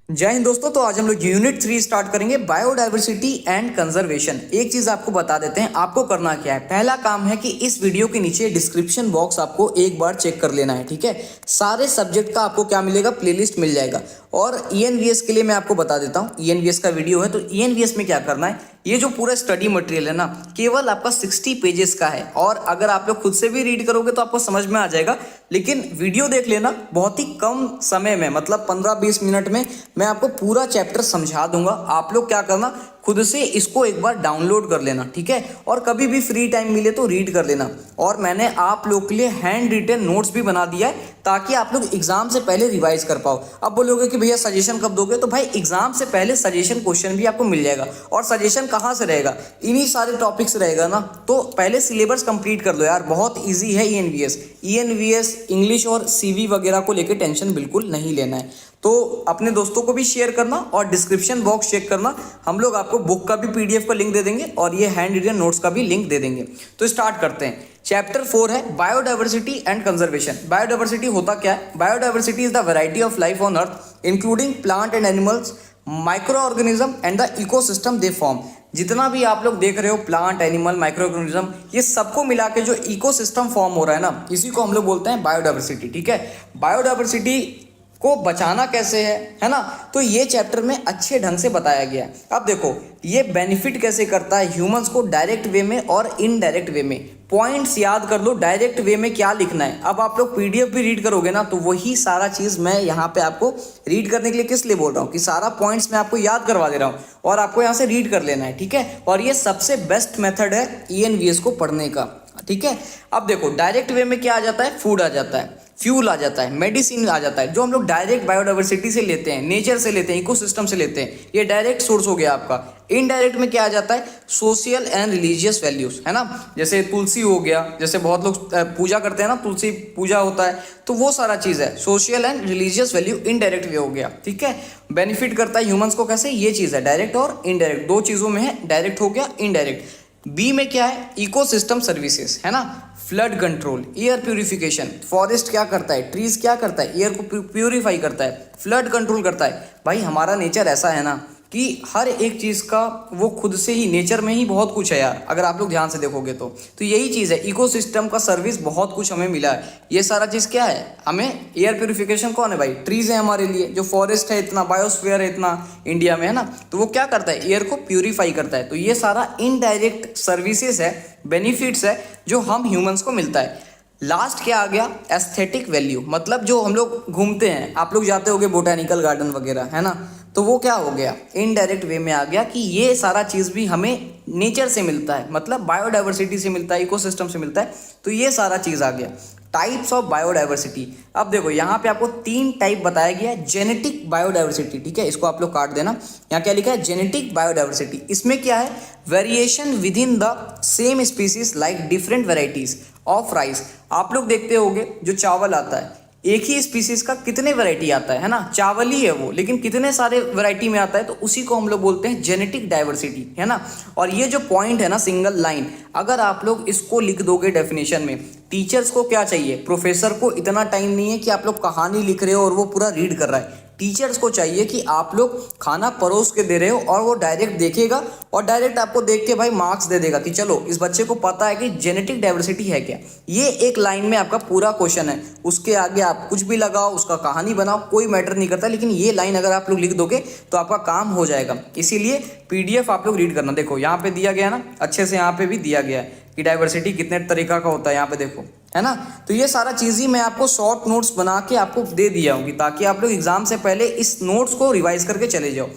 जय हिंद दोस्तों। तो आज हम लोग यूनिट 3 स्टार्ट करेंगे, बायोडायवर्सिटी एंड कंजर्वेशन। एक चीज आपको बता देते हैं, आपको करना क्या है। पहला काम है कि इस वीडियो के नीचे डिस्क्रिप्शन बॉक्स आपको एक बार चेक कर लेना है, ठीक है। सारे सब्जेक्ट का आपको क्या मिलेगा, प्लेलिस्ट मिल जाएगा। और ईएनवीएस के लिए मैं आपको बता देता हूँ, ईएनवीएस का वीडियो है। तो ईएनवीएस में क्या करना है, ये जो पूरा स्टडी मटेरियल है ना, केवल आपका 60 पेजेस का है। और अगर आप लोग खुद से भी रीड करोगे तो आपको समझ में आ जाएगा, लेकिन वीडियो देख लेना। बहुत ही कम समय में, मतलब 15-20 मिनट में मैं आपको पूरा चैप्टर समझा दूंगा। आप लोग क्या करना, खुद से इसको एक बार डाउनलोड कर लेना, ठीक है। और कभी भी फ्री टाइम मिले तो रीड कर लेना। और मैंने आप लोग के लिए हैंड रिटन नोट्स भी बना दिया है, ताकि आप लोग एग्जाम से पहले रिवाइज कर पाओ। अब बोलोगे कि भैया सजेशन कब दोगे, तो भाई एग्जाम से पहले सजेशन क्वेश्चन भी आपको मिल जाएगा। और सजेशन कहाँ से रहेगा, इन्हीं सारे टॉपिक्स रहेगा ना। तो पहले सिलेबस कंप्लीट कर लो यार, बहुत ईजी है ईएनवीएस। ईएनवीएस इंग्लिश और सीवी वगैरह को लेकर टेंशन बिल्कुल नहीं लेना है। तो अपने दोस्तों को भी शेयर करना और डिस्क्रिप्शन बॉक्स चेक करना। हम लोग आपको बुक का भी पीडीएफ का लिंक दे देंगे और ये हैंड रिटन नोट्स का भी लिंक दे देंगे। तो स्टार्ट करते हैं। चैप्टर 4 है बायोडायवर्सिटी एंड कंजर्वेशन। बायोडायवर्सिटी होता क्या है? Biodiversity is the variety of life on earth including plant and animals, micro organism and the ecosystem they form. जितना भी आप लोग देख रहे हो, प्लांट, एनिमल, माइक्रो ऑर्गेनिज्म, ये सबको मिला के जो इकोसिस्टम फॉर्म हो रहा है ना, इसी को हम लोग बोलते हैं बायोडायवर्सिटी, ठीक है। बायोडायवर्सिटी को बचाना कैसे है ना, तो ये चैप्टर में अच्छे ढंग से बताया गया है। अब देखो, ये बेनिफिट कैसे करता है ह्यूमंस को, डायरेक्ट वे में और इनडायरेक्ट वे में। पॉइंट्स याद कर लो, डायरेक्ट वे में क्या लिखना है। अब आप लोग पीडीएफ भी रीड करोगे ना, तो वही सारा चीज मैं यहाँ पे आपको रीड करने के लिए किस लिए बोल रहा हूँ, कि सारा पॉइंट्स मैं आपको याद करवा दे रहा हूँ और आपको यहाँ से रीड कर लेना है, ठीक है। और ये सबसे बेस्ट मेथड है ईएनवीएस को पढ़ने का, ठीक है। अब देखो, डायरेक्ट वे में क्या आ जाता है, फूड आ जाता है, फ्यूल आ जाता है, मेडिसिन आ जाता है, जो हम लोग डायरेक्ट बायोडायवर्सिटी से लेते हैं, नेचर से लेते हैं, इकोसिस्टम से लेते हैं। ये डायरेक्ट सोर्स हो गया आपका। इनडायरेक्ट में क्या आ जाता है, सोशल एंड रिलीजियस वैल्यूज, है ना। जैसे तुलसी हो गया, जैसे बहुत लोग पूजा करते हैं ना, तुलसी पूजा होता है, तो वो सारा चीज है social and religious value, indirect way हो गया, ठीक है। बेनिफिट करता है ह्यूमंस को कैसे, ये चीज है, डायरेक्ट और इनडायरेक्ट, दो चीजों में है, डायरेक्ट हो गया, इनडायरेक्ट। बी में क्या है, इकोसिस्टम सर्विसेज, है ना। Flood control, air purification, forest क्या करता है, ट्रीज क्या करता है, एयर को प्यूरिफाई करता है, फ्लड कंट्रोल करता है। भाई हमारा नेचर ऐसा है ना कि हर एक चीज का वो खुद से ही, नेचर में ही बहुत कुछ है यार, अगर आप लोग ध्यान से देखोगे तो यही चीज है, इकोसिस्टम का सर्विस बहुत कुछ हमें मिला है। ये सारा चीज क्या है, हमें एयर प्यूरिफिकेशन कौन है भाई, ट्रीज है हमारे लिए, जो फॉरेस्ट है इतना, बायोस्फीयर है इतना इंडिया में, है ना। तो वो क्या करता है, एयर को प्यूरिफाई करता है। तो ये सारा इनडायरेक्ट सर्विसेज है, बेनिफिट्स है, जो हम ह्यूमंस को मिलता है। लास्ट क्या आ गया, एस्थेटिक वैल्यू, मतलब जो हम लोग घूमते हैं, आप लोग जाते होगे बोटानिकल गार्डन वगैरह, है ना, तो वो क्या हो गया, इनडायरेक्ट वे में आ गया कि ये सारा चीज भी हमें नेचर से मिलता है, मतलब बायोडायवर्सिटी से मिलता है, इकोसिस्टम से मिलता है। तो ये सारा चीज आ गया। Types of biodiversity. अब देखो, यहाँ पे आपको 3 टाइप बताया गया है। जेनेटिक बायोडायवर्सिटी, ठीक है, इसको आप लोग काट देना। यहाँ क्या लिखा है, जेनेटिक बायोडायवर्सिटी। इसमें क्या है, variation with in the same species like different varieties of rice. आप लोग देखते होगे, जो चावल आता है, एक ही स्पीसीज का कितने वैरायटी आता है ना, चावल ही है वो, लेकिन कितने सारे वैरायटी में आता है, तो उसी को हम लोग बोलते हैं जेनेटिक डाइवर्सिटी, है ना। और ये जो पॉइंट है ना, सिंगल लाइन, अगर आप लोग इसको लिख दोगे डेफिनेशन में, टीचर्स को क्या चाहिए, प्रोफेसर को इतना टाइम नहीं है कि आप लोग कहानी लिख रहे हो और वो पूरा रीड कर रहा है। टीचर्स को चाहिए कि आप लोग खाना परोस के दे रहे हो और वो डायरेक्ट देखेगा और डायरेक्ट आपको देख के भाई मार्क्स दे देगा कि चलो इस बच्चे को पता है कि जेनेटिक डाइवर्सिटी है क्या। ये एक लाइन में आपका पूरा क्वेश्चन है। उसके आगे आप कुछ भी लगाओ, उसका कहानी बनाओ, कोई मैटर नहीं करता, लेकिन ये लाइन अगर आप लोग लिख दोगे तो आपका काम हो जाएगा। इसीलिए पीडीएफ आप लोग रीड करना। देखो यहाँ पे दिया गया ना, अच्छे से यहाँ पे भी दिया गया है कि डाइवर्सिटी कितने तरीका का होता है, यहाँ पे देखो, है ना। तो ये सारा चीज ही मैं आपको शॉर्ट नोट्स बना के आपको दे दिया हूँ, ताकि आप लोग एग्जाम से पहले इस नोट्स को रिवाइज करके चले जाओ।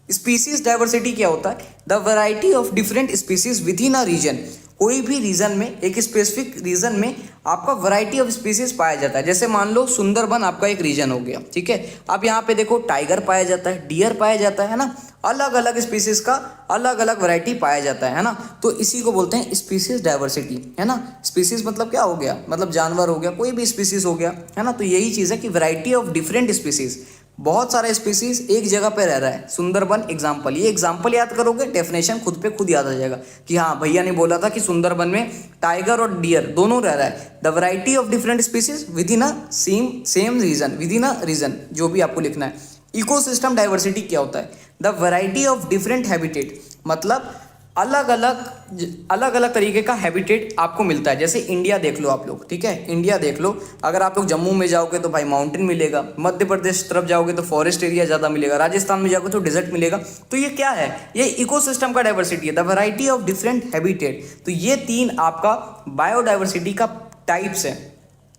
स्पीसीज डाइवर्सिटी क्या होता है, the variety of different species within a region. कोई भी रीजन में, एक स्पेसिफिक रीजन में आपका वैरायटी ऑफ स्पीसीज पाया जाता है। जैसे मान लो सुंदरबन आपका एक रीजन हो गया, ठीक है। अब यहाँ पे देखो, टाइगर पाया जाता है, डियर पाया जाता है ना, अलग अलग स्पीसीज का अलग अलग वैरायटी पाया जाता है ना। तो इसी को बोलते हैं स्पीसीज डाइवर्सिटी, है ना। स्पीसीज मतलब क्या हो गया, मतलब जानवर हो गया, कोई भी स्पीसीज हो गया, है ना। तो यही चीज है कि वैरायटी ऑफ डिफरेंट स्पीसीज, बहुत सारा स्पीसीज एक जगह पे रह रहा है। सुंदरबन एग्जाम्पल, ये एग्जाम्पल याद करोगे, डेफिनेशन खुद पे खुद याद आ जाएगा कि हाँ भैया ने बोला था कि सुंदरबन में टाइगर और डियर दोनों रह रहा है। The variety of different species within a same region, within a region, जो भी आपको लिखना है। इकोसिस्टम डाइवर्सिटी क्या होता है? The variety of different habitat, मतलब अलग अलग तरीके का हैबिटेट आपको मिलता है। जैसे इंडिया देख लो आप लोग, ठीक है, इंडिया देख लो, अगर आप लोग जम्मू में जाओगे तो भाई माउंटेन मिलेगा, मध्य प्रदेश तरफ जाओगे तो फॉरेस्ट एरिया ज़्यादा मिलेगा, राजस्थान में जाओगे तो डेजर्ट मिलेगा। तो ये क्या है? ये इकोसिस्टम का डाइवर्सिटी है, the variety of different habitat. तो ये 3 आपका बायोडाइवर्सिटी का टाइप्स है।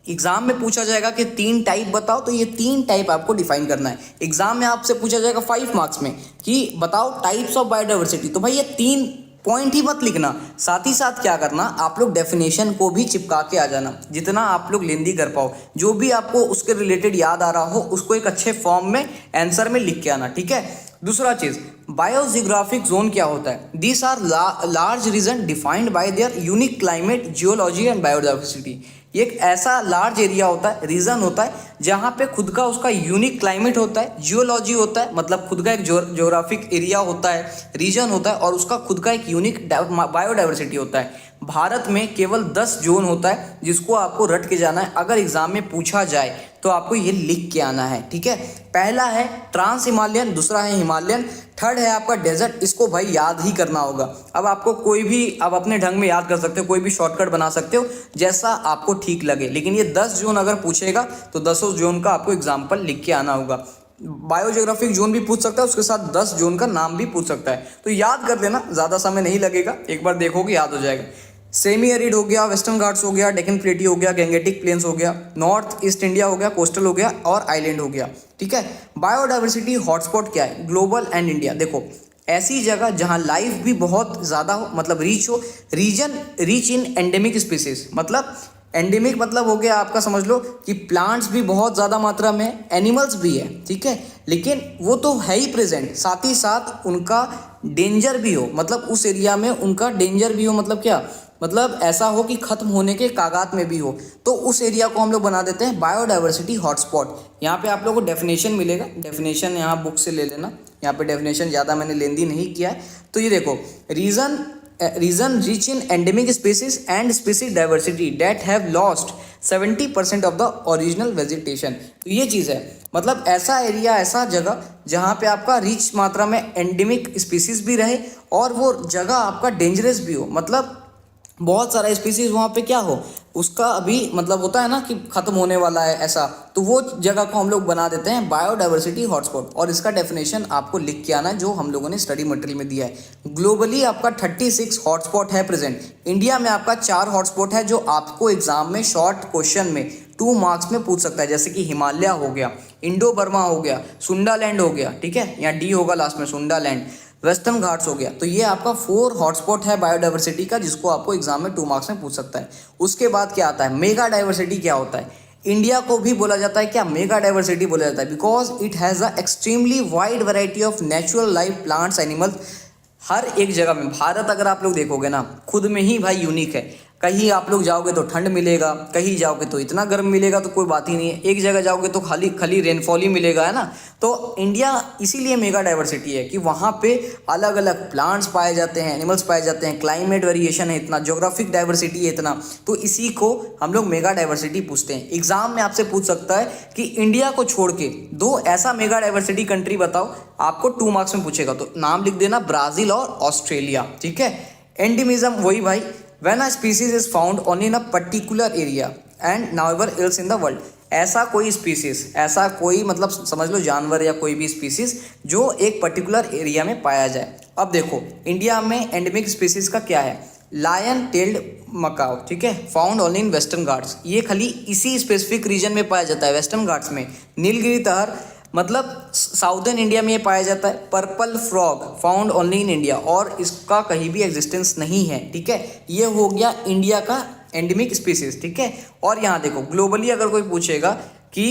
एग्जाम में पूछा जाएगा कि 3 टाइप बताओ, तो ये 3 टाइप आपको डिफाइन करना है। एग्जाम में आपसे पूछा जाएगा 5 मार्क्स में कि बताओ टाइप्स ऑफ बायोडाइवर्सिटी, तो भाई ये 3 पॉइंट ही मत लिखना, साथ ही साथ क्या करना, आप लोग डेफिनेशन को भी चिपका के आ जाना, जितना आप लोग लेंदी कर पाओ, जो भी आपको उसके रिलेटेड याद आ रहा हो उसको एक अच्छे फॉर्म में आंसर में लिख के आना, ठीक है। दूसरा चीज, बायोजियोग्राफिक जोन क्या होता है? These are large region defined by their unique climate, geology and biodiversity. ये एक ऐसा लार्ज एरिया होता है, रीजन होता है, जहाँ पे खुद का उसका यूनिक क्लाइमेट होता है, जियोलॉजी होता है, मतलब खुद का एक ज्योग्राफिक एरिया होता है, रीजन होता है, और उसका खुद का एक यूनिक बायोडाइवर्सिटी होता है। भारत में केवल 10 जोन होता है जिसको आपको रट के जाना है। अगर एग्जाम में पूछा जाए तो आपको ये लिख के आना है, ठीक है। पहला है ट्रांस हिमालयन, दूसरा है हिमालयन, थर्ड है आपका डेजर्ट। इसको भाई याद ही करना होगा। अब आपको कोई भी, आप अपने ढंग में याद कर सकते हो, कोई भी शॉर्टकट बना सकते हो जैसा आपको ठीक लगे, लेकिन ये 10 जोन अगर पूछेगा तो 10 जोन का आपको एग्जाम्पल लिख के आना होगा। बायोजियोग्राफिक जोन भी पूछ सकता है, उसके साथ 10 जोन का नाम भी पूछ सकता है, तो याद कर लेना, ज़्यादा समय नहीं लगेगा, एक बार देखोगे याद हो जाएगा। सेमी एरिड हो गया, वेस्टर्न घाट्स हो गया, डेक्कन प्लेटी हो गया, गैंगेटिक प्लेन्स हो गया, नॉर्थ ईस्ट इंडिया हो गया, कोस्टल हो गया और आइलैंड हो गया, ठीक है। बायोडाइवर्सिटी हॉटस्पॉट क्या है? Global and India. देखो, ऐसी जगह जहां लाइफ भी बहुत ज़्यादा हो, मतलब रीच हो, region rich in endemic species, मतलब एंडेमिक मतलब हो गया आपका, समझ लो कि प्लांट्स भी बहुत ज़्यादा मात्रा में, एनिमल्स भी है, ठीक है, लेकिन वो तो है ही प्रेजेंट, साथ ही साथ उनका डेंजर भी हो, मतलब उस एरिया में उनका डेंजर भी हो, मतलब क्या, मतलब ऐसा हो कि खत्म होने के कागात में भी हो, तो उस एरिया को हम लोग बना देते हैं बायोडाइवर्सिटी हॉटस्पॉट। यहाँ पे आप लोगों को डेफिनेशन मिलेगा, डेफिनेशन यहाँ बुक से ले लेना, यहाँ पे डेफिनेशन ज़्यादा मैंने लेंदी नहीं किया है। तो ये देखो, region rich in endemic species and species diversity that have lost 70% of the original vegetation. तो ये चीज़ है, मतलब ऐसा एरिया, ऐसा जगह जहाँ पे आपका रिच मात्रा में एंडेमिक स्पीसीज भी रहे और वो जगह आपका डेंजरस भी हो, मतलब बहुत सारा स्पीसीज वहाँ पे क्या हो, उसका अभी मतलब होता है ना कि खत्म होने वाला है ऐसा, तो वो जगह को हम लोग बना देते हैं बायोडाइवर्सिटी हॉटस्पॉट। और इसका डेफिनेशन आपको लिख के आना है जो हम लोगों ने स्टडी मटेरियल में दिया है। ग्लोबली आपका 36 हॉटस्पॉट है प्रेजेंट। इंडिया में आपका 4 हॉटस्पॉट है जो आपको एग्जाम में शॉर्ट क्वेश्चन में 2 मार्क्स में पूछ सकता है, जैसे कि हिमालय हो गया, इंडो बर्मा हो गया, सुंडालैंड हो गया, ठीक है, यहाँ डी होगा लास्ट में, सुंडालैंड, वेस्टर्न घाट्स हो गया। तो ये आपका 4 हॉटस्पॉट है बायोडाइवर्सिटी का, जिसको आपको एग्जाम में 2 मार्क्स में पूछ सकता है। उसके बाद क्या आता है, मेगा डाइवर्सिटी क्या होता है? इंडिया को भी बोला जाता है क्या, मेगा डाइवर्सिटी बोला जाता है, because it has a extremely wide variety of natural life, plants, animals. हर एक जगह में भारत अगर आप लोग देखोगे ना, खुद में ही भाई यूनिक है। कहीं आप लोग जाओगे तो ठंड मिलेगा, कहीं जाओगे तो इतना गर्म मिलेगा तो कोई बात ही नहीं है, एक जगह जाओगे तो खाली रेनफॉल ही मिलेगा, है ना। तो इंडिया इसीलिए मेगा डाइवर्सिटी है कि वहाँ पे अलग अलग प्लांट्स पाए जाते हैं, एनिमल्स पाए जाते हैं, क्लाइमेट वेरिएशन है इतना, ज्योग्राफिक डाइवर्सिटी है इतना, तो इसी को हम लोग मेगा डाइवर्सिटी पूछते हैं। एग्जाम में आपसे पूछ सकता है कि इंडिया को छोड़ के 2 ऐसा मेगा डाइवर्सिटी कंट्री बताओ, आपको 2 मार्क्स में पूछेगा, तो नाम लिख देना, ब्राज़ील और ऑस्ट्रेलिया, ठीक है। एंडेमिज्म वही भाई, when a species is found only in a particular area and nowhere else in the world। ऐसा कोई स्पीसीज, ऐसा कोई मतलब समझ लो जानवर या कोई भी स्पीसीज जो एक पर्टिकुलर एरिया में पाया जाए। अब देखो, इंडिया में एंडेमिक स्पीसीज का क्या है, लायन टेल्ड मकाओ, ठीक है, found only in western Ghats. ये खाली इसी स्पेसिफिक रीजन में पाया जाता है, वेस्टर्न घाट्स में। नीलगिरी तहर मतलब साउदर्न इंडिया में ये पाया जाता है। Purple frog found only in India, और इसका कहीं भी एग्जिस्टेंस नहीं है, ठीक है। ये हो गया इंडिया का एंडेमिक स्पीसीज, ठीक है। और यहाँ देखो, ग्लोबली अगर कोई पूछेगा कि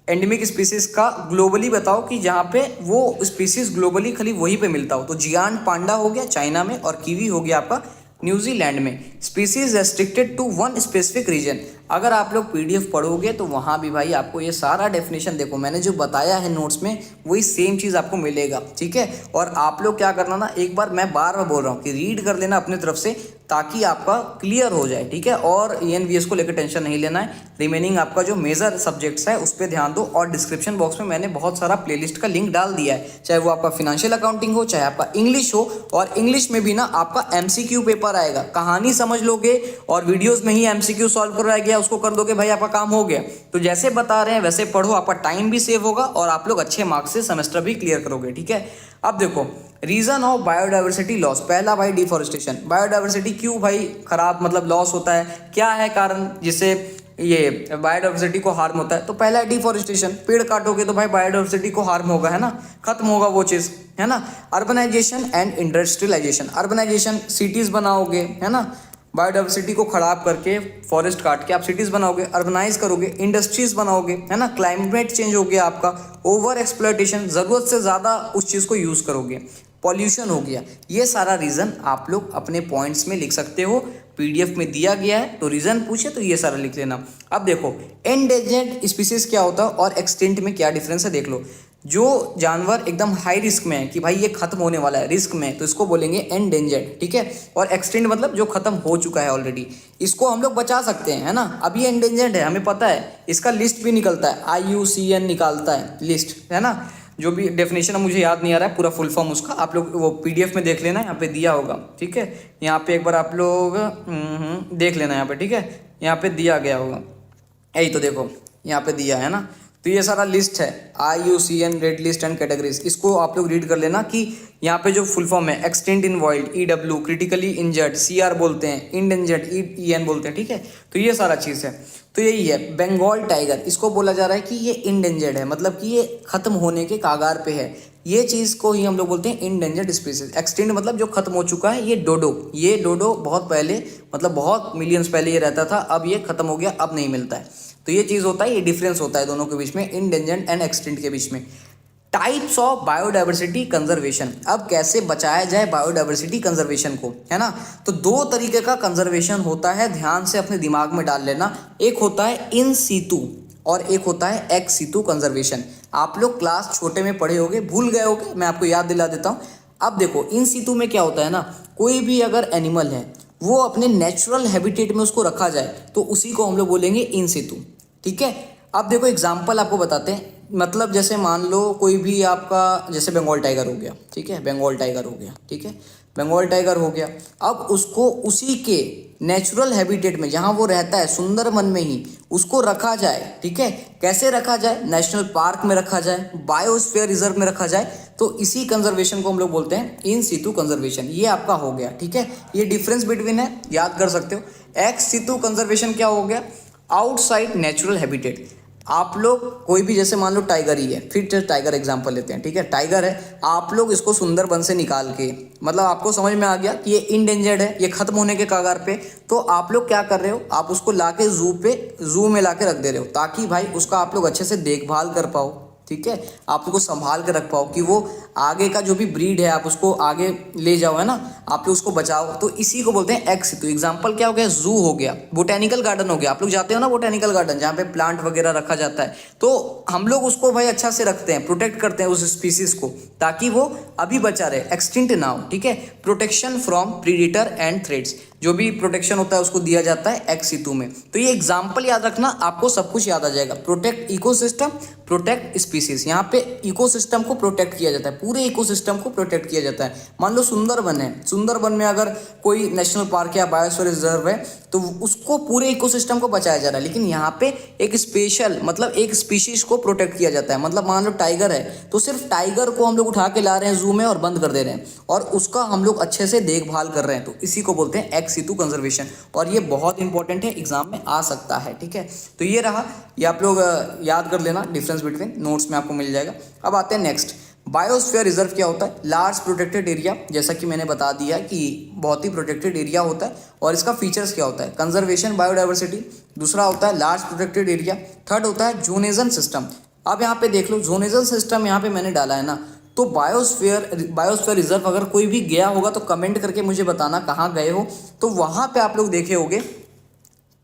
एंडेमिक स्पीसीज का ग्लोबली बताओ कि जहाँ पे वो स्पीसीज ग्लोबली खाली वहीं पे मिलता हो, तो जियान पांडा हो गया चाइना में, और कीवी हो गया आपका न्यूजीलैंड में। Species restricted to one specific region. अगर आप लोग पीडीएफ पढ़ोगे तो वहाँ भी भाई आपको ये सारा डेफिनेशन, देखो मैंने जो बताया है नोट्स में वही सेम चीज़ आपको मिलेगा, ठीक है। और आप लोग क्या करना ना, एक बार मैं बार बार बोल रहा हूँ कि रीड कर लेना अपने तरफ से, ताकि आपका क्लियर हो जाए, ठीक है। और ENVS को लेकर टेंशन नहीं लेना है, रिमेनिंग आपका जो मेजर सब्जेक्ट्स है उस पर ध्यान दो। और डिस्क्रिप्शन बॉक्स में मैंने बहुत सारा प्लेलिस्ट का लिंक डाल दिया है, चाहे वो आपका फिनेंशियल अकाउंटिंग हो, चाहे आपका इंग्लिश हो। और इंग्लिश में भी ना आपका MCQ पेपर आएगा, कहानी समझ लोगे और वीडियोस में ही MCQ सॉल्व करवाया गया उसको कर दोगे, भाई आपका काम हो गया। तो जैसे बता रहे हैं वैसे पढ़ो, आपका टाइम भी सेव होगा और आप लोग अच्छे मार्क्स से सेमेस्टर भी क्लियर करोगे, ठीक है। अब देखो, रीजन ऑफ बायोडाइवर्सिटी लॉस। पहला भाई डिफॉरेस्टेशन। बायोडाइवर्सिटी क्यों भाई खराब मतलब लॉस होता है, क्या है कारण जिससे ये बायोडाइवर्सिटी को हार्म होता है? तो पहला है डिफॉरेस्टेशन। पेड़ काटोगे तो भाई बायोडाइवर्सिटी को हार्म होगा, है ना, खत्म होगा वो चीज़, है ना। Urbanisation and industrialisation. Urbanisation, cities बनाओगे, है ना, बायोडाइवर्सिटी को खराब करके फॉरेस्ट काट के आप सिटीज़ बनाओगे, अर्बनाइज करोगे, इंडस्ट्रीज बनाओगे, है ना। क्लाइमेट चेंज हो गया आपका, ओवर एक्सप्लॉयटेशन, ज़रूरत से ज़्यादा उस चीज़ को यूज़ करोगे, पॉल्यूशन हो गया। ये सारा रीज़न आप लोग अपने पॉइंट्स में लिख सकते हो, PDF में दिया गया है। तो रीज़न पूछे तो ये सारा लिख लेना। अब देखो, एंडेंजर्ड स्पीसीज क्या होता है और एक्सटिंक्ट में क्या डिफरेंस है, देख लो। जो जानवर एकदम हाई रिस्क में है कि भाई ये खत्म होने वाला है, रिस्क में, तो इसको बोलेंगे एंडेंजर्ड, ठीक है। और एक्सटिंक्ट मतलब जो खत्म हो चुका है ऑलरेडी, इसको हम लोग बचा सकते हैं, है ना। अब ये एंडेंजर्ड है, हमें पता है, इसका लिस्ट भी निकलता है, IUCN निकालता है लिस्ट, है ना। जो भी डेफिनेशन मुझे याद नहीं आ रहा है पूरा फुल फॉर्म उसका, आप लोग वो PDF में देख लेना, यहाँ पे दिया होगा, ठीक है। यहाँ पे एक बार आप लोग देख लेना यहाँ पे, ठीक है, यहाँ पे दिया गया होगा, यही तो देखो यहाँ पे दिया है ना। तो ये सारा लिस्ट है, IUCN red list and categories, इसको आप लोग रीड कर लेना कि यहाँ पे जो फुल फॉर्म है, एक्सटिंक्ट इन wild EW, critically injured CR बोलते हैं, इंडेंजर्ड EN बोलते हैं, ठीक है। तो ये सारा चीज़ है। तो यही है बंगाल टाइगर, इसको बोला जा रहा है कि ये इंडेंजर्ड है, मतलब कि ये खत्म होने के कागार पे है। ये चीज़ को ही हम लोग बोलते हैं इंडेंजर्ड स्पीसीज। एक्सटिंक्ट मतलब जो खत्म हो चुका है। ये डोडो बहुत पहले, मतलब बहुत मिलियंस पहले ये रहता था, अब ये खत्म हो गया, अब नहीं मिलता है। तो ये चीज़ होता है, ये डिफरेंस होता है दोनों के बीच में, इंडेंजर्ड एंड एक्सटिंक्ट के बीच में। Types of biodiversity conservation. अब कैसे बचाया जाए बायोडाइवर्सिटी कंजर्वेशन को, है ना। तो दो तरीके का कंजर्वेशन होता है, ध्यान से अपने दिमाग में डाल लेना। एक होता है इन सीतू और एक होता है एक्स सीतू कंजर्वेशन। आप लोग क्लास छोटे में पढ़े होगे, भूल गए होगे, मैं आपको याद दिला देता हूँ। अब देखो, इन सीतू में क्या होता है ना, कोई भी अगर एनिमल है वो अपने नेचुरल हैबिटेट में उसको रखा जाए तो उसी को हम लोग बोलेंगे इन सीतू, ठीक है। अब देखो एग्जाम्पल आपको बताते हैं, मतलब जैसे मान लो कोई भी आपका, जैसे बंगाल टाइगर हो गया, ठीक है, बंगाल टाइगर हो गया, ठीक है, बंगाल टाइगर हो गया। अब उसको उसी के नेचुरल हैबिटेट में जहाँ वो रहता है, सुंदरबन में ही उसको रखा जाए, ठीक है। कैसे रखा जाए, नेशनल पार्क में रखा जाए, बायोस्फीयर रिजर्व में रखा जाए, तो इसी कंजर्वेशन को हम लोग बोलते हैं इन सीतू कंजर्वेशन। ये आपका हो गया, ठीक है। ये डिफरेंस बिटवीन है, याद कर सकते हो। एक्स सीतू कंजर्वेशन क्या हो गया, आउटसाइड नेचुरल हैबिटेट। आप लोग कोई भी, जैसे मान लो टाइगर ही है, फिर टाइगर एग्जांपल लेते हैं, ठीक है। टाइगर है, आप लोग इसको सुंदरबन से निकाल के, मतलब आपको समझ में आ गया कि ये इंडेंजर्ड है, ये खत्म होने के कगार पे, तो आप लोग क्या कर रहे हो, आप उसको लाके जू में लाके रख दे रहे हो, ताकि भाई उसका आप लोग अच्छे से देखभाल कर पाओ, ठीक है। आप उसको संभाल के रख पाओ कि वो आगे का जो भी ब्रीड है आप उसको आगे ले जाओ, है ना, आप लोग उसको बचाओ। तो इसी को बोलते हैं एक्स। तो एग्जांपल क्या हो गया, जू हो गया, बोटेनिकल गार्डन हो गया। आप लोग जाते हो ना बोटेनिकल गार्डन, जहाँ पे प्लांट वगैरह रखा जाता है, तो हम लोग उसको भाई अच्छा से रखते हैं, प्रोटेक्ट करते हैं उस स्पीसीज को, ताकि वो अभी बचा रहे, एक्सटिंक्ट ना हो, ठीक है। Protection from predator and threats, जो भी प्रोटेक्शन होता है उसको दिया जाता है एक्स सीतू में। तो ये एग्जाम्पल याद रखना, आपको सब कुछ याद आ जाएगा। Protect ecosystem, protect species. यहाँ पे इकोसिस्टम को प्रोटेक्ट किया जाता है, पूरे इकोसिस्टम को प्रोटेक्ट किया जाता है। मान लो सुंदरबन है, सुंदरबन में अगर कोई नेशनल पार्क या बायोस्फीयर रिजर्व है तो उसको पूरे इकोसिस्टम को बचाया जा रहा है, लेकिन यहाँ पे एक स्पेशल, मतलब एक स्पीशीज को प्रोटेक्ट किया जाता है। मतलब मान लो टाइगर है तो सिर्फ टाइगर को हम लोग उठा के ला रहे हैं जू में और बंद कर दे रहे हैं, और उसका हम लोग अच्छे से देखभाल कर रहे हैं, तो इसी को बोलते हैं एक्स सीतू कंजर्वेशन। और ये बहुत इंपॉर्टेंट है, एग्जाम में आ सकता है, ठीक है। तो ये रहा, ये आप लोग याद कर लेना, डिफरेंस बिटवीन, नोट्स में आपको मिल जाएगा। अब आते हैं नेक्स्ट, बायोस्फीयर रिजर्व क्या होता है, लार्ज प्रोटेक्टेड एरिया, जैसा कि मैंने बता दिया कि बहुत ही प्रोटेक्टेड एरिया होता है। और इसका फीचर्स क्या होता है, कंजर्वेशन बायोडाइवर्सिटी, दूसरा होता है लार्ज प्रोटेक्टेड एरिया, थर्ड होता है जोनेजन सिस्टम। अब यहाँ पे देख लो, जोनेजन सिस्टम यहाँ पे मैंने डाला है ना, तो बायोस्फीयर रिजर्व अगर कोई भी गया होगा तो कमेंट करके मुझे बताना कहाँ गए हो। तो वहाँ पे आप लोग देखे होंगे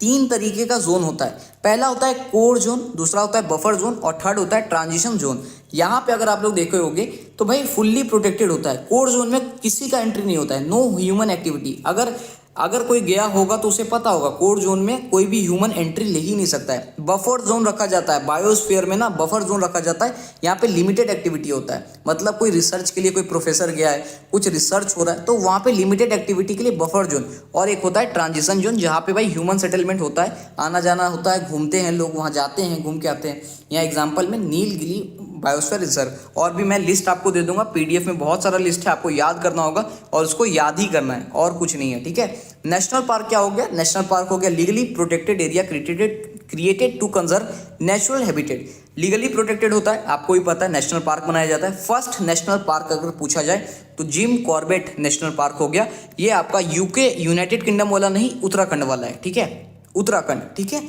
3 तरीके का जोन होता है। पहला होता है कोर जोन, दूसरा होता है बफर जोन और थर्ड होता है ट्रांजिशन जोन। यहाँ पे अगर आप लोग देखे होंगे तो भाई फुल्ली प्रोटेक्टेड होता है। कोर जोन में किसी का एंट्री नहीं होता है, नो ह्यूमन एक्टिविटी। अगर अगर कोई गया होगा तो उसे पता होगा कोड जोन में कोई भी ह्यूमन एंट्री ले ही नहीं सकता है। बफर जोन रखा जाता है बायोस्फीयर में ना, बफर जोन रखा जाता है, यहाँ पे लिमिटेड एक्टिविटी होता है। मतलब कोई रिसर्च के लिए कोई प्रोफेसर गया है, कुछ रिसर्च हो रहा है, तो वहाँ पे लिमिटेड एक्टिविटी के लिए बफर जोन। और एक होता है ट्रांजिशन जोन, जहाँ पे भाई ह्यूमन सेटलमेंट होता है, आना जाना होता है, घूमते हैं लोग, वहाँ जाते हैं, घूम के आते हैं। यहाँ एग्जाम्पल में नीलगिरी बायोस्फीयर रिजर्व। और भी मैं लिस्ट आपको दे दूंगा, पीडीएफ में बहुत सारा लिस्ट है, आपको याद करना होगा और उसको याद ही करना है और कुछ नहीं है, ठीक है। नेशनल पार्क क्या हो गया? नेशनल पार्क हो गया legally protected area created to conserve natural habitat. Legally protected होता है, आपको भी पता है, नेशनल पार्क बनाया जाता है। फर्स्ट नेशनल पार्क अगर पूछा जाए तो जिम कॉर्बेट नेशनल पार्क हो गया। ये आपका यूके यूनाइटेड किंगडम वाला नहीं, उत्तराखंड वाला है, ठीक है, उत्तराखंड, ठीक है।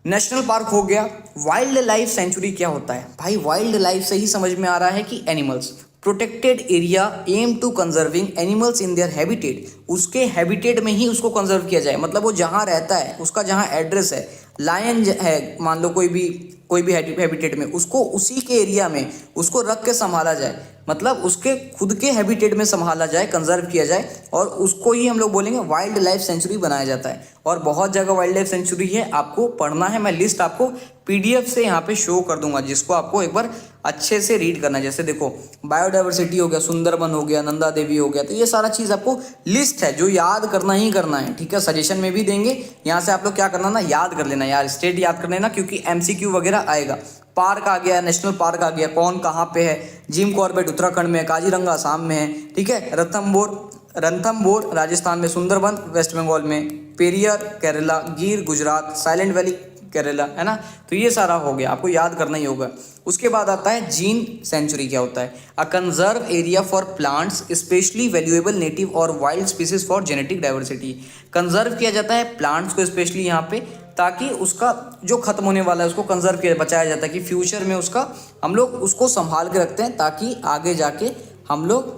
नेशनल पार्क हो गया। वाइल्ड लाइफ सेंचुरी क्या होता है भाई? वाइल्ड लाइफ से ही समझ में आ रहा है कि animals. Protected area aim to conserving animals in their habitat, उसके हैबिटेट में ही उसको कंजर्व किया जाए। मतलब वो जहाँ रहता है, उसका जहाँ एड्रेस है, लायन है मान लो, कोई भी हैबिटेट में, उसको उसी के एरिया में उसको रख के संभाला जाए। मतलब उसके खुद के हैबिटेट में संभाला जाए, कंजर्व किया जाए, और उसको ही हम लोग बोलेंगे वाइल्ड लाइफ सेंचुरी बनाया जाता है। और बहुत जगह वाइल्ड लाइफ सेंचुरी है, आपको पढ़ना है, मैं लिस्ट आपको पीडीएफ से यहाँ पे शो कर दूंगा, जिसको आपको एक बार अच्छे से रीड करना है। जैसे देखो, बायोडाइवर्सिटी हो गया, सुंदरबन हो गया, नंदा देवी हो गया, तो ये सारा चीज़ आपको लिस्ट है जो याद करना ही करना है, ठीक है। सजेशन में भी देंगे, यहाँ से आप लोग क्या करना ना, याद कर लेना यार, स्टेट याद कर लेना, क्योंकि एमसीक्यू वगैरह आएगा। पार्क आ गया, नेशनल पार्क आ गया, कौन कहाँ पे है? जिम कॉर्बेट उत्तराखंड में, काजीरंगा असम में है, ठीक है, रणथंबोर राजस्थान में, सुंदरबन वेस्ट बंगाल में, पेरियर केरला, गिर गुजरात, साइलेंट वैली केरला, है ना। तो ये सारा हो गया, आपको याद करना ही होगा। उसके बाद आता है जीन सेंचुरी। क्या होता है? A conserve area for plants specially valuable native और wild species for genetic diversity. Conserve किया जाता है प्लांट्स को स्पेशली यहाँ पे, ताकि उसका जो खत्म होने वाला है उसको कंजर्व किया, बचाया जाता है कि फ्यूचर में उसका हम लोग उसको संभाल के रखते हैं, ताकि आगे जाके हम लोग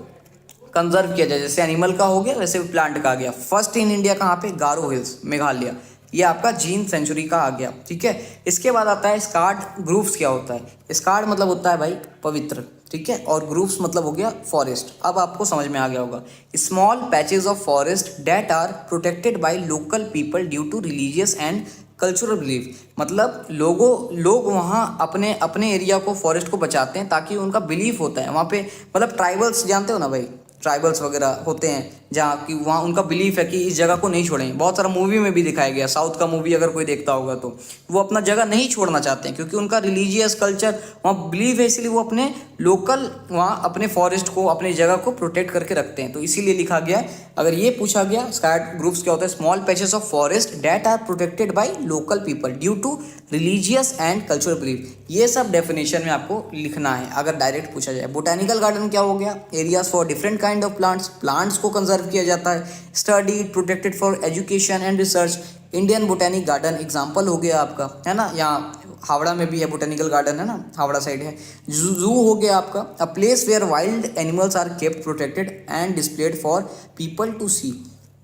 कंजर्व किया जाए। जैसे एनिमल का हो गया, वैसे प्लांट का आ गया। फर्स्ट इन इंडिया कहाँ पे? गारो हिल्स, मेघालय। ये आपका जीन सेंचुरी का आ गया, ठीक है। इसके बाद आता है स्कार्ड ग्रुप्स। क्या होता है? स्कार्ड मतलब होता है भाई पवित्र, ठीक है, और ग्रुप्स मतलब हो गया फॉरेस्ट। अब आपको समझ में आ गया होगा। Small patches of forest that are protected by local people due to religious and cultural belief. मतलब लोग वहाँ अपने अपने एरिया को, फॉरेस्ट को बचाते हैं, ताकि उनका बिलीफ होता है वहाँ पे। मतलब ट्राइबल्स जानते हो ना भाई, ट्राइबल्स वगैरह होते हैं जहाँ की, वहाँ उनका बिलीफ है कि इस जगह को नहीं छोड़ेंगे। बहुत सारा मूवी में भी दिखाया गया, साउथ का मूवी अगर कोई देखता होगा तो वो अपना जगह नहीं छोड़ना चाहते हैं, क्योंकि उनका रिलीजियस कल्चर वहाँ बिलीव है, इसलिए वो अपने लोकल वहाँ अपने फॉरेस्ट को, अपनी जगह को प्रोटेक्ट करके रखते हैं। तो इसीलिए लिखा गया है। अगर ये पूछा गया स्कार्ड ग्रुप्स क्या होता है? Small patches of forest that are protected by local people due to religious and cultural belief. ये सब डेफिनेशन में आपको लिखना है अगर डायरेक्ट पूछा जाए। बोटानिकल गार्डन क्या हो गया? Areas for different kind of plants को कंजर्व किया जाता है, study protected for education and research. Indian botanic garden example हो गया आपका, है ना। यहाँ हावड़ा में भी है बोटेनिकल गार्डन, है ना, हावड़ा साइड है। जू हो गया आपका, a place where wild animals are kept protected and displayed for people to see.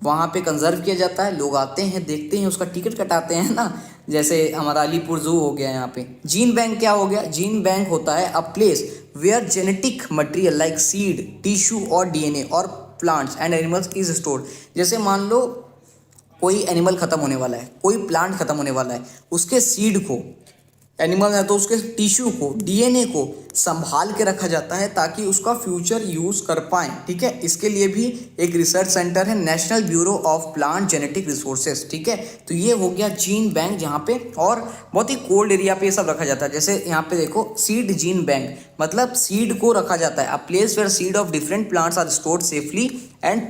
वहाँ पे कंजर्व किया जाता है, लोग आते हैं, देखते हैं, उसका टिकट कटाते हैं ना। जैसे हमारा अलीपुर जू हो गया यहाँ पे। जीन बैंक क्या हो गया? जीन बैंक होता है a place where genetic material like seed, tissue और डीएनए और plants and animals is stored. जैसे मान लो कोई एनिमल खत्म होने वाला है, कोई प्लांट खत्म होने वाला है, उसके सीड को, एनिमल है तो उसके टिश्यू को, डीएनए को संभाल के रखा जाता है, ताकि उसका फ्यूचर यूज़ कर पाएँ, ठीक है। इसके लिए भी एक रिसर्च सेंटर है, national bureau of plant genetic resources, ठीक है। तो ये हो गया जीन बैंक, जहाँ पे और बहुत ही कोल्ड एरिया पे ये सब रखा जाता है। जैसे यहाँ पे देखो, सीड जीन बैंक मतलब सीड को रखा जाता है। A place where seed of different plants are stored safely and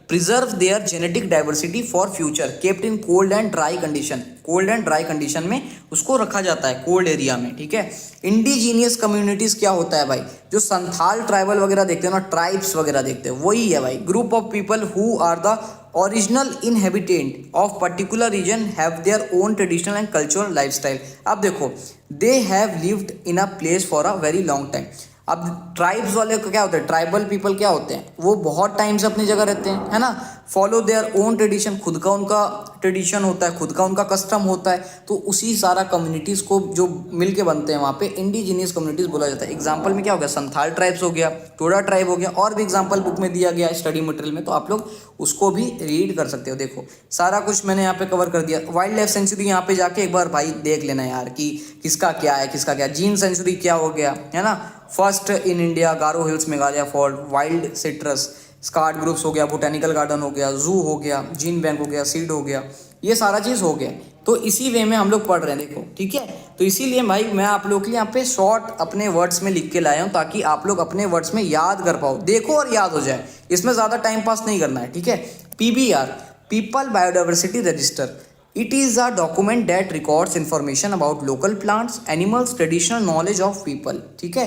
preserve their genetic diversity for future, kept in cold and dry condition. Cold and dry condition में उसको रखा जाता है, कोल्ड एरिया में, ठीक है। इंडिजीनियस कम्युनिटीज क्या होता है भाई? जो संथाल ट्राइबल वगैरह देखते हैं ना, ट्राइब्स वगैरह देखते हैं, वही है भाई। Group of people who are the original inhabitant of particular region have their own traditional and cultural lifestyle. अब देखो, they have lived in a place for a very long time. अब ट्राइब्स वाले को क्या होता है? ट्राइबल पीपल क्या होते हैं? वो बहुत टाइम से अपनी जगह रहते हैं, है ना। फॉलो देयर ओन ट्रेडिशन, खुद का उनका ट्रेडिशन होता है, खुद का उनका कस्टम होता है। तो उसी सारा कम्युनिटीज़ को जो मिल के बनते हैं वहाँ पे इंडिजीनियस कम्युनिटीज़ बोला जाता है। एग्जाम्पल में क्या हो गया, संथाल ट्राइब्स हो गया, टोडा ट्राइब हो गया, और भी एग्जाम्पल बुक में दिया गया है स्टडी मटेरियल में, तो आप लोग उसको भी रीड कर सकते हो। देखो सारा कुछ मैंने यहाँ पे कवर कर दिया। वाइल्ड लाइफ सेंचुरी यहाँ पे जाके एक बार भाई देख लेना यार कि किसका क्या है, किसका क्या। जीन सेंचुरी क्या हो गया है ना, first in India Garo hills Meghalaya for wild citrus, sacred groups हो गया, बोटेनिकल गार्डन हो गया, जू हो गया, जीन बैंक हो गया, सीड हो गया, ये सारा चीज़ हो गया। तो इसी वे में हम लोग पढ़ रहे हैं, देखो ठीक है। तो इसीलिए भाई मैं आप लोग के लिए यहाँ पे शॉर्ट अपने वर्ड्स में लिख के लाया हूँ ताकि आप लोग अपने वर्ड्स में याद कर पाओ। देखो और याद हो जाए, इसमें ज़्यादा टाइम पास नहीं करना है, ठीक है। PBR, people biodiversity register, it is a document that records information about local plants, animals, traditional knowledge of people, ठीक है।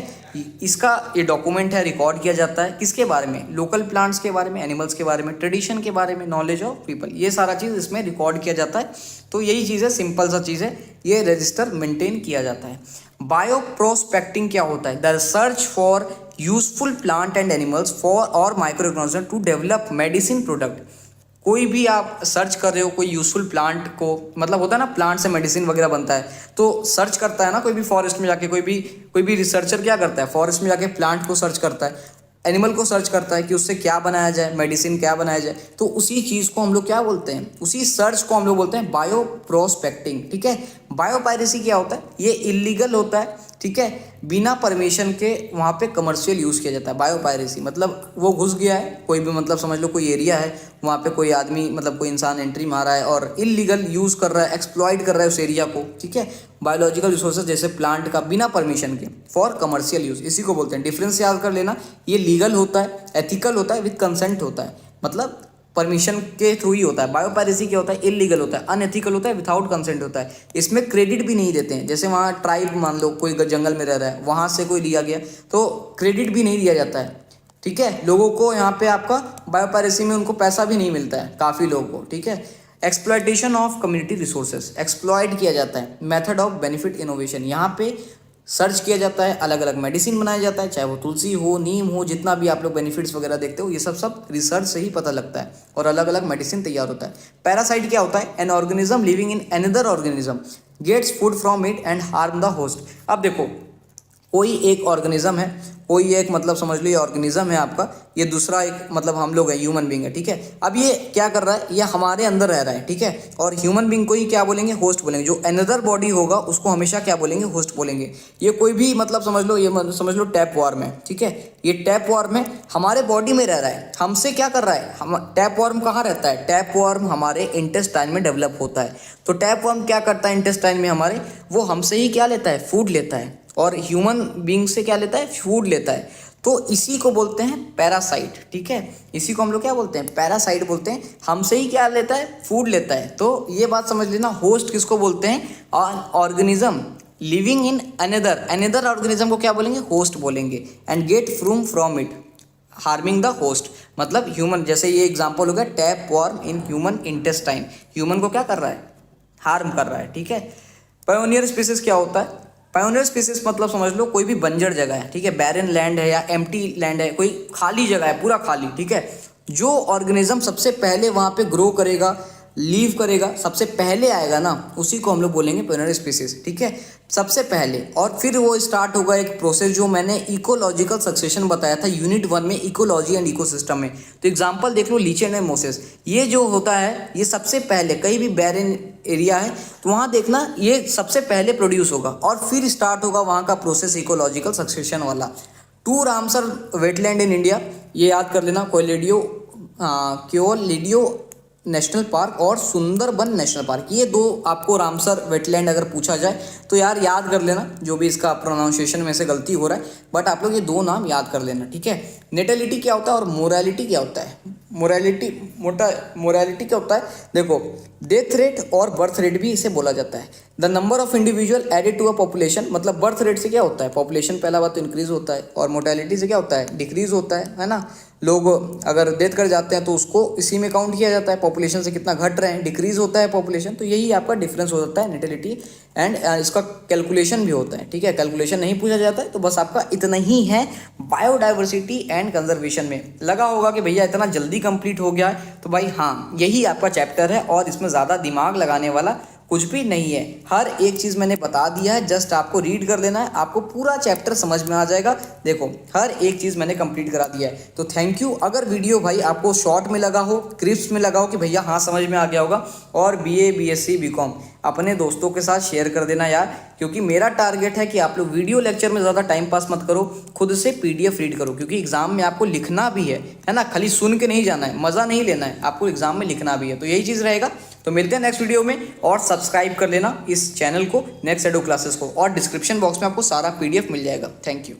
इसका ये डॉक्यूमेंट है, रिकॉर्ड किया जाता है किसके बारे में, लोकल प्लांट्स के बारे में, एनिमल्स के बारे में, ट्रेडिशन के बारे में, नॉलेज ऑफ पीपल, ये सारा चीज़ इसमें रिकॉर्ड किया जाता है। तो यही चीज़ है, सिंपल सा चीज़ है, ये रजिस्टर मेंटेन किया जाता है। बायो प्रोस्पेक्टिंग क्या होता है, the search for useful plant and animals for और micro organism to develop medicine product. कोई भी आप सर्च कर रहे हो कोई यूजफुल प्लांट को, मतलब होता है ना प्लांट से मेडिसिन वगैरह बनता है, तो सर्च करता है ना कोई भी फॉरेस्ट में जाके, कोई भी रिसर्चर क्या करता है, फॉरेस्ट में जाके प्लांट को सर्च करता है, एनिमल को सर्च करता है कि उससे क्या बनाया जाए, मेडिसिन क्या बनाया जाए। तो उसी चीज़ को हम लोग क्या बोलते हैं, उसी सर्च को हम लोग बोलते हैं बायो प्रोस्पेक्टिंग, ठीक है। बायोपायरेसी क्या होता है, ये इलीगल होता है, ठीक है, बिना परमिशन के वहाँ पे कमर्शियल यूज़ किया जाता है। बायोपायरेसी मतलब वो घुस गया है कोई भी, मतलब समझ लो कोई एरिया है, वहाँ पे कोई आदमी मतलब कोई इंसान एंट्री मारा है और इलीगल यूज़ कर रहा है, एक्सप्लॉइट कर रहा है उस एरिया को, ठीक है, बायोलॉजिकल रिसोर्सेज जैसे प्लांट का बिना परमिशन के फॉर कमर्शियल यूज़, इसी को बोलते हैं। डिफरेंस याद कर लेना, ये लीगल होता है, एथिकल होता है, विद कंसेंट होता है, मतलब परमिशन के थ्रू ही होता है। बायोपायरेसी क्या होता है, इलीगल होता है, अनएथिकल होता है, विदाउट कंसेंट होता है। इसमें क्रेडिट भी नहीं देते हैं, जैसे वहाँ ट्राइब मान लो कोई जंगल में रह रहा है, वहाँ से कोई लिया गया तो क्रेडिट भी नहीं दिया जाता है, ठीक है। लोगों को यहाँ पे आपका बायोपायरेसी में उनको पैसा भी नहीं मिलता है काफ़ी लोगों को, ठीक है। Exploitation of community resources, exploit किया जाता है। मेथड ऑफ बेनिफिट इनोवेशन, यहाँ पे सर्च किया जाता है, अलग अलग मेडिसिन बनाया जाता है, चाहे वो तुलसी हो, नीम हो, जितना भी आप लोग बेनिफिट्स वगैरह देखते हो, ये सब रिसर्च से ही पता लगता है और अलग अलग मेडिसिन तैयार होता है। पैरासाइट क्या होता है, an organism living in another organism gets food from it and harm the host. अब देखो कोई एक ऑर्गेनिज्म है, कोई एक मतलब समझ लो ये ऑर्गेनिज्म है आपका, ये दूसरा एक मतलब हम लोग है, ह्यूमन बींग है, ठीक है। अब ये क्या कर रहा है, ये हमारे अंदर रह रहा है, ठीक है, और ह्यूमन बींग को ही क्या बोलेंगे, होस्ट बोलेंगे। जो अनदर बॉडी होगा उसको हमेशा क्या बोलेंगे, होस्ट बोलेंगे। ये कोई भी मतलब समझ लो, ये समझ लो टैप वार्म है, ठीक है, ये टैप वार्म है, हमारे बॉडी में रह रहा है, हमसे क्या कर रहा है, हम टैप वार्म कहाँ रहता है, टैप वार्म हमारे इंटेस्टाइन में डेवलप होता है। तो टैप वार्म क्या करता है इंटेस्टाइन में हमारे, वो हमसे ही क्या लेता है, फूड लेता है, और ह्यूमन बींग से क्या लेता है, फूड लेता है। तो इसी को बोलते हैं पैरासाइट, ठीक है, इसी को हम लोग क्या बोलते हैं, पैरासाइट बोलते हैं। हमसे ही क्या लेता है, फूड लेता है। तो ये बात समझ लेना, होस्ट किसको बोलते हैं, organism living in another organism को क्या बोलेंगे, होस्ट बोलेंगे। And get from it harming the host, मतलब ह्यूमन, जैसे ये एग्जांपल हो गया tap warm in human intestine, human को क्या कर रहा है, हार्म कर रहा है, ठीक है। पायोनियर स्पीसीज क्या होता है, पायोनियर स्पीसीज मतलब समझ लो कोई भी बंजर जगह है, ठीक है, बैरन लैंड है या एम्प्टी लैंड है, कोई खाली जगह है, पूरा खाली, ठीक है, जो ऑर्गेनिज्म सबसे पहले वहाँ पे ग्रो करेगा, लीव करेगा, सबसे पहले आएगा ना, उसी को हम लोग बोलेंगे पायोनियर स्पीसीज, ठीक है, सबसे पहले। और फिर वो स्टार्ट होगा एक प्रोसेस जो मैंने इकोलॉजिकल सक्सेशन बताया था यूनिट 1 में, इकोलॉजी एंड इकोसिस्टम में। तो एग्जांपल देख लो, लीचेन एंड मोसेस, ये जो होता है ये सबसे पहले, कहीं भी बैरन एरिया है तो वहाँ देखना ये सबसे पहले प्रोड्यूस होगा और फिर स्टार्ट होगा वहाँ का प्रोसेस इकोलॉजिकल सक्सेशन वाला। 2 रामसर वेटलैंड इन इंडिया, ये याद कर लेना, क्योलिडियो नेशनल पार्क और सुंदरबन नेशनल पार्क, ये 2 आपको रामसर वेटलैंड अगर पूछा जाए तो यार याद कर लेना, जो भी इसका प्रोनाउंसिएशन में से गलती हो रहा है, बट आप लोग ये 2 नाम याद कर लेना, ठीक है। नेटेलिटी क्या होता है और मोरालिटी क्या होता है, मोरालिटी क्या होता है, देखो डेथ रेट और बर्थ रेट भी इसे बोला जाता है। The number of individual added to a population, मतलब बर्थ रेट से क्या होता है, पॉपुलेशन पहला बात तो इंक्रीज होता है, और मोर्टेलिटी से क्या होता है, डिक्रीज होता है ना। लोग अगर डेथ कर जाते हैं तो उसको इसी में काउंट किया जाता है, पॉपुलेशन से कितना घट रहे हैं, डिक्रीज होता है पॉपुलेशन, तो यही आपका डिफरेंस हो जाता है नेटिलिटी एंड इसका कैलकुलेशन भी होता है, ठीक है। कैलकुलेशन नहीं पूछा जाता है तो बस आपका इतना ही है बायोडाइवर्सिटी एंड कंजर्वेशन में। लगा होगा कि भैया इतना जल्दी कंप्लीट हो गया है, तो भाई हाँ, यही आपका चैप्टर है और इसमें ज़्यादा दिमाग लगाने वाला कुछ भी नहीं है। हर एक चीज़ मैंने बता दिया है, जस्ट आपको रीड कर लेना है, आपको पूरा चैप्टर समझ में आ जाएगा। देखो हर एक चीज़ मैंने कंप्लीट करा दिया है। तो थैंक यू। अगर वीडियो भाई आपको शॉर्ट में लगा हो, क्रिप्स में लगा हो कि भैया हाँ समझ में आ गया होगा, और BA BSc BCom अपने दोस्तों के साथ शेयर कर देना यार, क्योंकि मेरा टारगेट है कि आप लोग वीडियो लेक्चर में ज़्यादा टाइम पास मत करो, खुद से PDF रीड करो, क्योंकि एग्जाम में आपको लिखना भी है ना, खाली सुन के नहीं जाना है, मज़ा नहीं लेना है, आपको एग्जाम में लिखना भी है। तो यही चीज़ रहेगा। तो मिलते हैं नेक्स्ट वीडियो में, और सब्सक्राइब कर लेना इस चैनल को, नेक्स्ट एडो क्लासेस को, और डिस्क्रिप्शन बॉक्स में आपको सारा PDF मिल जाएगा। Thank you.